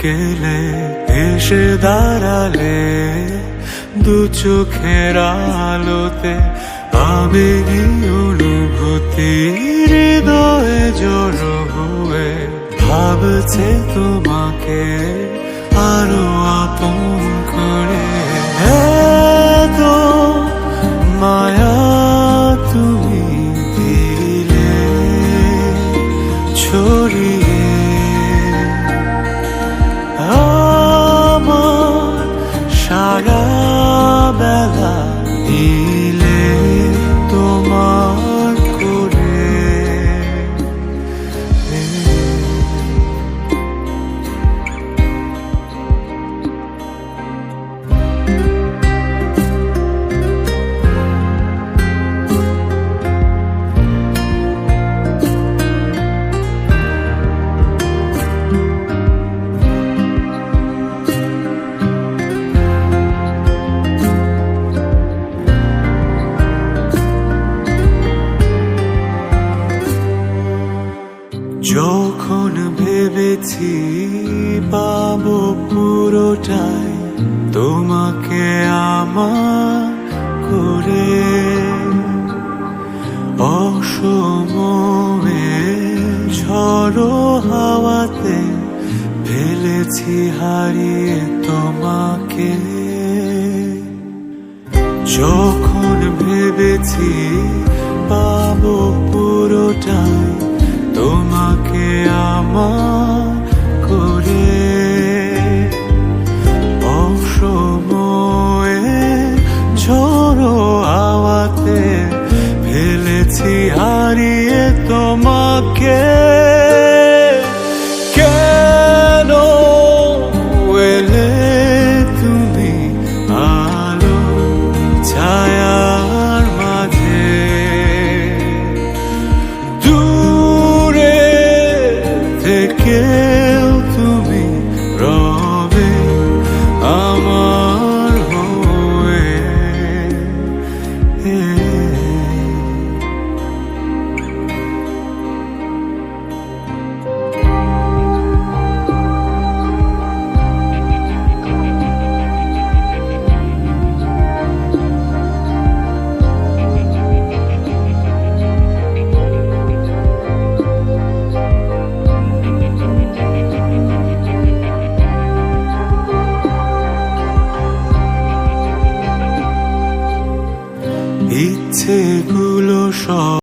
বিকেলে এসে দাঁড়ালে দু চোখের আলোতে আবেগী অনুভূতি হৃদয়ে জড়ো হয়ে ভাবছে তোমাকে আরো আপন করে। এত মায়া তুমি দিলে ছড়িয়ে আমার সারা বেলা দিলে তোমার করে। যখন ভেবেছি পাবো পুরোটাই তোমাকে আমার করে, অসময়ে ঝড়ো হাওয়াতে ফেলেছি হারিয়ে তোমাকে। যখন ভেবেছি পাবো পুরোটাই তোমাকে আমার করে, অসময়ে ঝড়ো হাওয়াতে ফেলেছি হারিয়ে তোমাকে। কেন এলে তুমি আলো ছায়ার মাঝে, থেকেও তুমি রবে আমার হয়ে। ইচ্ছেগুলো সব